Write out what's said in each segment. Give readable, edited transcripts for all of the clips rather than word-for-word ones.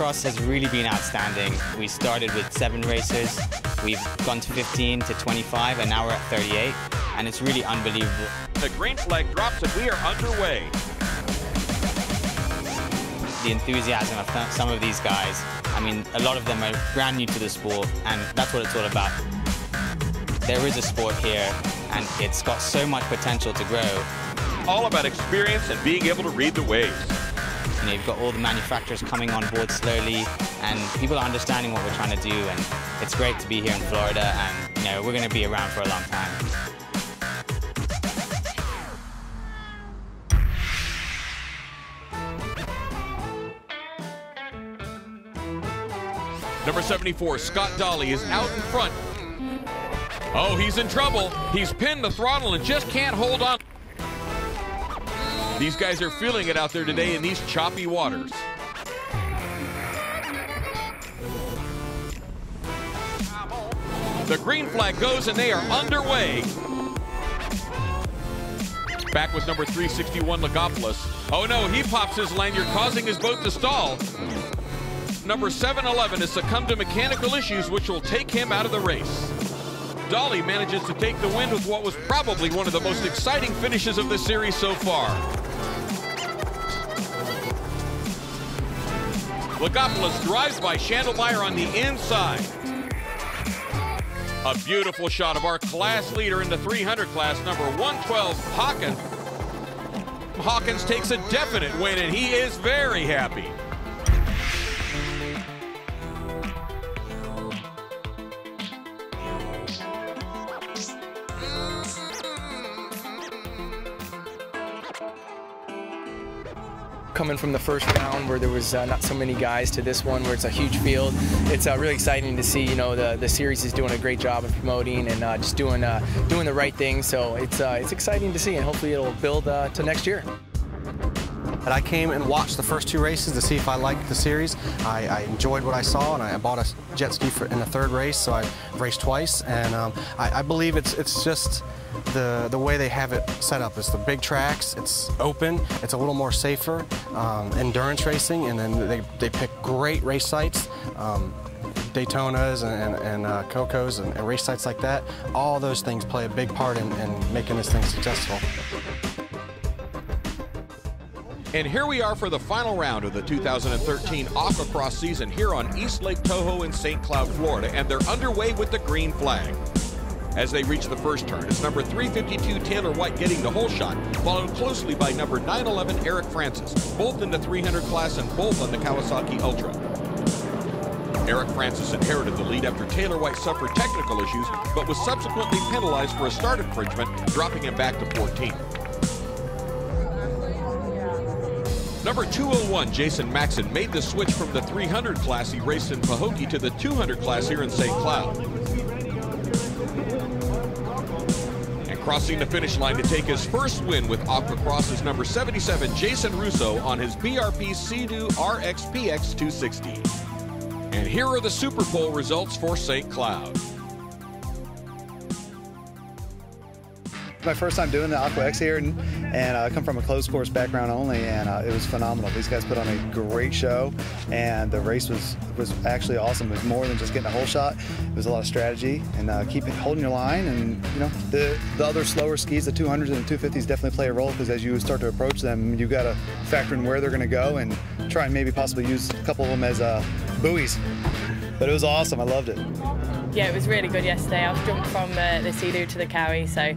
Aquacross has really been outstanding. We started with 7 racers, we've gone to 15 to 25, and now we're at 38, and it's really unbelievable. The green flag drops and we are underway. The enthusiasm of some of these guys, I mean, a lot of them are brand new to the sport, and that's what it's all about. There is a sport here, and it's got so much potential to grow. All about experience and being able to read the waves. You know, you've got all the manufacturers coming on board slowly, and people are understanding what we're trying to do, and it's great to be here in Florida, and you know, we're going to be around for a long time. Number 74, Scott Dolly, is out in front. Oh, he's in trouble. He's pinned the throttle and just can't hold on. These guys are feeling it out there today in these choppy waters. The green flag goes and they are underway. Back with number 361, Lagopoulos. Oh no, he pops his lanyard, causing his boat to stall. Number 711 has succumbed to mechanical issues, which will take him out of the race. Dolly manages to take the win with what was probably one of the most exciting finishes of the series so far. Lagopoulos drives by Schandelmeyer on the inside. A beautiful shot of our class leader in the 300 class, number 112, Hawkins. Hawkins takes a definite win, and he is very happy. Coming from the first round where there was not so many guys to this one where it's a huge field, it's really exciting to see. You know, the series is doing a great job of promoting and just doing the right thing. So it's exciting to see, and hopefully it'll build to next year. And I came and watched the first 2 races to see if I liked the series. I enjoyed what I saw, and I bought a jet ski in the 3rd race, so I raced twice. And I believe it's just the way they have it set up. It's the big tracks, it's open, it's a little more safer, endurance racing, and then they pick great race sites. Daytonas and Cocos and race sites like that. All those things play a big part in making this thing successful. And here we are for the final round of the 2013 Aquacross season here on East Lake Tahoe in St. Cloud, Florida, and they're underway with the green flag. As they reach the first turn, it's number 352 Taylor White getting the whole shot, followed closely by number 911 Eric Francis, both in the 300 class and both on the Kawasaki Ultra. Eric Francis inherited the lead after Taylor White suffered technical issues, but was subsequently penalized for a start infringement, dropping him back to 14th. Number 201, Jason Maxon, made the switch from the 300 class he raced in Pahokee to the 200 class here in St. Cloud. And crossing the finish line to take his first win with Aquacross is number 77, Jason Russo, on his BRP Sea-Doo RXPX 260. And here are the Super Pole results for St. Cloud. My first time doing the AquaX here, and I come from a closed course background only, and it was phenomenal. These guys put on a great show, and the race was actually awesome. It was more than just getting a hole shot. It was a lot of strategy and holding your line, and you know, the other slower skis, the 200s and the 250s, definitely play a role, because as you start to approach them, you've got to factor in where they're going to go and try and maybe possibly use a couple of them as buoys. But it was awesome. I loved it. Yeah, it was really good yesterday. I've jumped from the Sea-Doo to the Cowie, so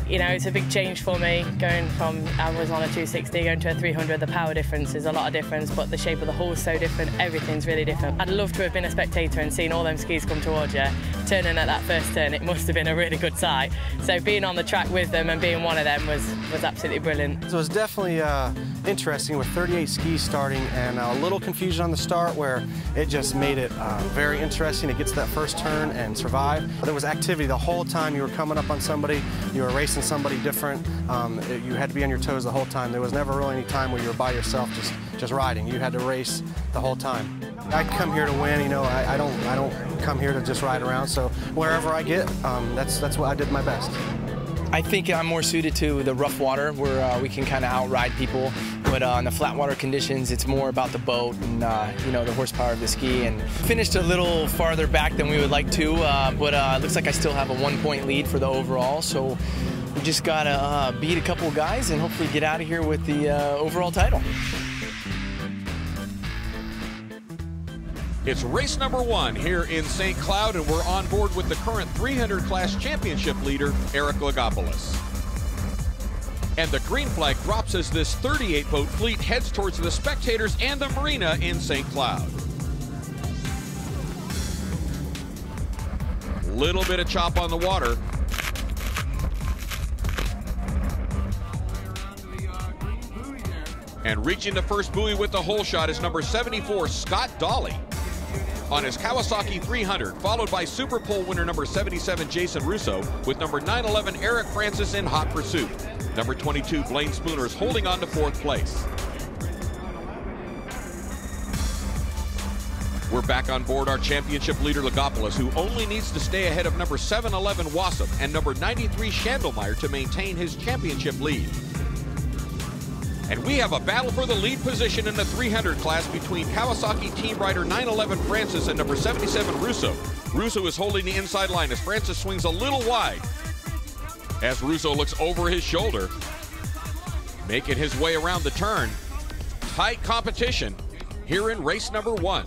you know, it's a big change for me, going from, I was on a 260, going to a 300. The power difference is a lot of difference, but the shape of the hull is so different, everything's really different. I'd love to have been a spectator and seen all them skis come towards you, turning at that first turn. It must have been a really good sight. So being on the track with them and being one of them was absolutely brilliant. So it was definitely interesting with 38 skis starting, and a little confusion on the start where it just made it very interesting to get to that first turn and survive. There was activity the whole time. You were coming up on somebody, you were racing somebody different. You had to be on your toes the whole time. There was never really any time where you were by yourself just riding. You had to race the whole time. I come here to win, you know. I don't come here to just ride around. So wherever I get, that's what I did my best. I think I'm more suited to the rough water where we can kind of outride people. but on the flat water conditions, it's more about the boat and you know, the horsepower of the ski. And finished a little farther back than we would like to, but it looks like I still have a 1-point lead for the overall. So we just gotta beat a couple of guys and hopefully get out of here with the overall title. It's race number 1 here in St. Cloud, and we're on board with the current 300 class championship leader, Eric Lagopoulos. And the green flag drops as this 38-boat fleet heads towards the spectators and the marina in St. Cloud. Little bit of chop on the water. And reaching the first buoy with the hole shot is number 74, Scott Dolly, on his Kawasaki 300, followed by Super Pole winner number 77, Jason Russo, with number 911, Eric Francis in hot pursuit. Number 22, Blaine Spooner, is holding on to 4th place. We're back on board our championship leader, Lagopoulos, who only needs to stay ahead of number 711, Wassam, and number 93, Schandelmeyer, to maintain his championship lead. And we have a battle for the lead position in the 300 class between Kawasaki team rider 911 Francis and number 77 Russo. Russo is holding the inside line as Francis swings a little wide, as Russo looks over his shoulder, making his way around the turn. Tight competition here in race number 1.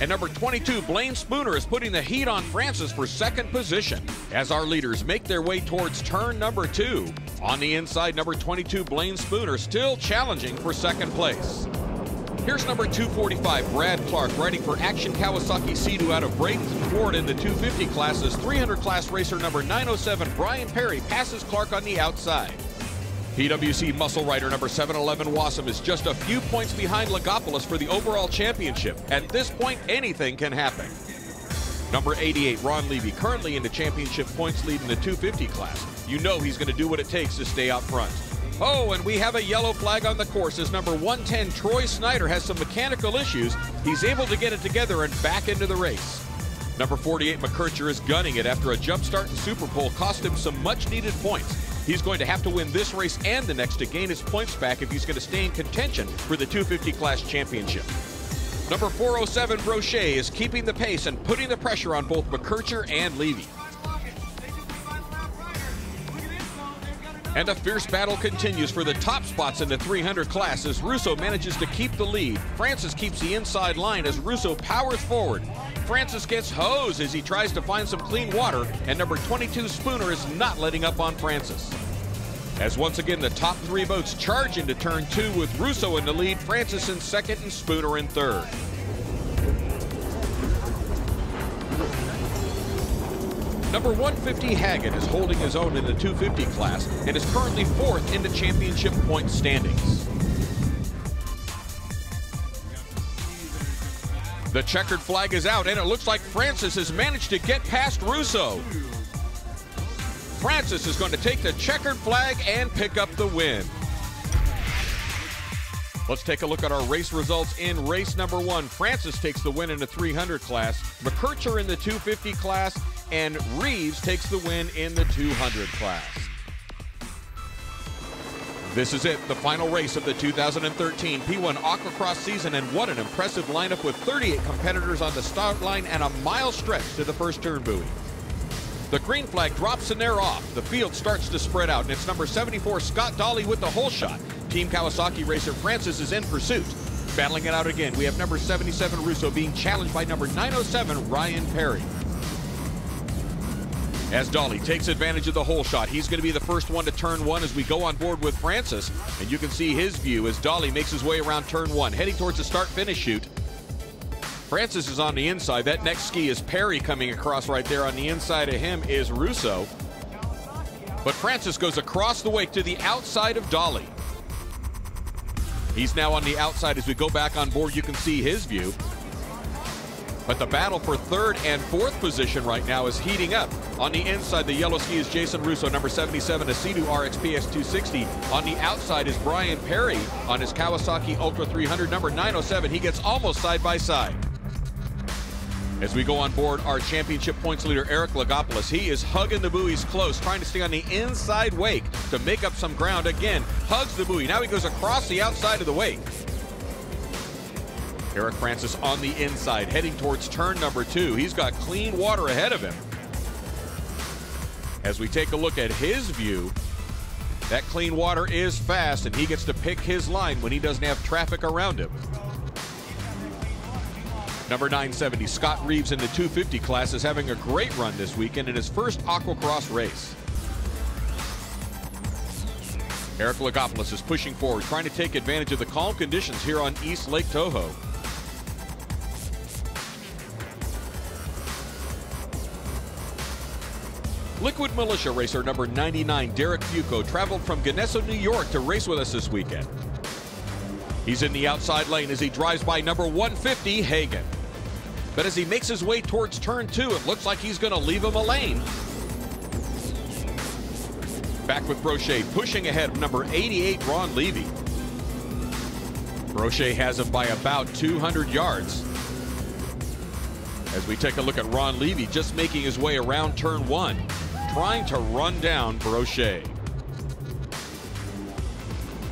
And number 22, Blaine Spooner, is putting the heat on Francis for 2nd position as our leaders make their way towards turn number 2. On the inside, number 22, Blaine Spooner, still challenging for 2nd place. Here's number 245, Brad Clark, riding for Action Kawasaki Sea-Doo out of Bradenton, Florida in the 250 class, as 300 class racer number 907, Brian Perry, passes Clark on the outside. PWC muscle rider number 711, Wassam, is just a few points behind Lagopoulos for the overall championship. At this point, anything can happen. Number 88, Ron Levy, currently in the championship points lead in the 250 class. You know he's going to do what it takes to stay out front. Oh, and we have a yellow flag on the course as number 110, Troy Snyder, has some mechanical issues. He's able to get it together and back into the race. Number 48, McKercher, is gunning it after a jump start in Super Pole cost him some much-needed points. He's going to have to win this race and the next to gain his points back if he's going to stay in contention for the 250 class championship. Number 407, Brochet, is keeping the pace and putting the pressure on both McKercher and Levy. And a fierce battle continues for the top spots in the 300 class as Russo manages to keep the lead. Francis keeps the inside line as Russo powers forward. Francis gets hosed as he tries to find some clean water, and number 22, Spooner, is not letting up on Francis. As once again the top 3 boats charge into turn 2 with Russo in the lead, Francis in 2nd and Spooner in 3rd. Number 150, Haggett, is holding his own in the 250 class and is currently 4th in the championship point standings. The checkered flag is out, and it looks like Francis has managed to get past Russo. Francis is going to take the checkered flag and pick up the win. Let's take a look at our race results in race number 1. Francis takes the win in the 300 class, McKercher in the 250 class, and Reeves takes the win in the 200 class. This is it, the final race of the 2013 P1 Aquacross season, and what an impressive lineup with 38 competitors on the start line and a mile stretch to the first turn buoy. The green flag drops and they're off. The field starts to spread out, and it's number 74, Scott Dolly, with the hole shot. Team Kawasaki racer Francis is in pursuit. Battling it out again, we have number 77, Russo, being challenged by number 907, Ryan Perry. As Dolly takes advantage of the hole shot, he's going to be the first one to turn 1 as we go on board with Francis. And you can see his view as Dolly makes his way around turn 1, heading towards the start-finish chute. Francis is on the inside. That next ski is Perry coming across right there. On the inside of him is Russo. But Francis goes across the wake to the outside of Dolly. He's now on the outside. As we go back on board, you can see his view. But the battle for 3rd and 4th position right now is heating up. On the inside, the yellow ski is Jason Russo, number 77, a Sea-Doo RXPS 260. On the outside is Brian Perry on his Kawasaki Ultra 300, number 907. He gets almost side by side. As we go on board our championship points leader, Eric Lagopoulos, he is hugging the buoys close, trying to stay on the inside wake to make up some ground. Again, hugs the buoy. Now he goes across the outside of the wake. Eric Francis on the inside, heading towards turn number 2. He's got clean water ahead of him. As we take a look at his view, that clean water is fast, and he gets to pick his line when he doesn't have traffic around him. Number 970, Scott Reeves in the 250 class, is having a great run this weekend in his first aquacross race. Eric Lagopoulos is pushing forward, trying to take advantage of the calm conditions here on East Lake Toho. Liquid Militia racer number 99, Derek Fuco, traveled from Geneso, New York to race with us this weekend. He's in the outside lane as he drives by number 150, Hagen. But as he makes his way towards turn 2, it looks like he's going to leave him a lane. Back with Brochet, pushing ahead of number 88, Ron Levy. Brochet has him by about 200 yards. As we take a look at Ron Levy, just making his way around turn 1, trying to run down Brochet.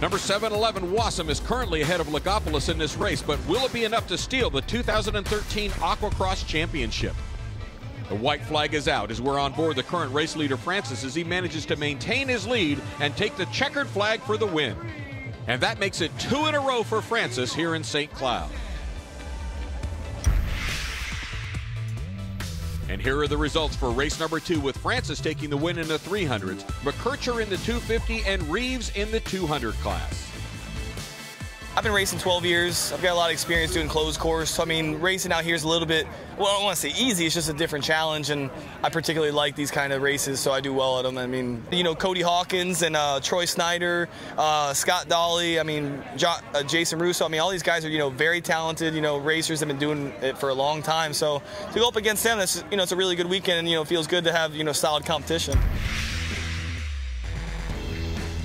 Number 711, Wassam, is currently ahead of Lagopoulos in this race, but will it be enough to steal the 2013 Aquacross Championship? The white flag is out as we're on board the current race leader, Francis, as he manages to maintain his lead and take the checkered flag for the win. And that makes it 2 in a row for Francis here in St. Cloud. And here are the results for race number 2, with Francis taking the win in the 300s, McKercher in the 250, and Reeves in the 200 class. I've been racing 12 years. I've got a lot of experience doing closed course. So, I mean, racing out here is a little bit, well, I don't want to say easy, it's just a different challenge, and I particularly like these kind of races, so I do well at them. I mean, you know, Cody Hawkins and Troy Snyder, Scott Dolly, I mean, Jason Russo, I mean, all these guys are, you know, very talented, you know, racers have been doing it for a long time. So to go up against them, that's, you know, it's a really good weekend, and, you know, it feels good to have, you know, solid competition.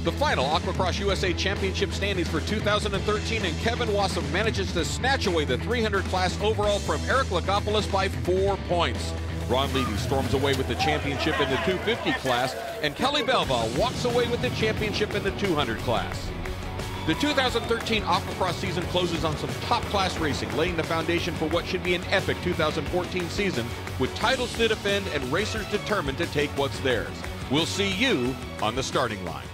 The final Aquacross USA Championship standings for 2013, and Kevin Wassam manages to snatch away the 300 class overall from Eric Lagopoulos by 4 points. Ron Levy storms away with the championship in the 250 class, and Kelly Belval walks away with the championship in the 200 class. The 2013 Aquacross season closes on some top-class racing, laying the foundation for what should be an epic 2014 season, with titles to defend and racers determined to take what's theirs. We'll see you on the starting line.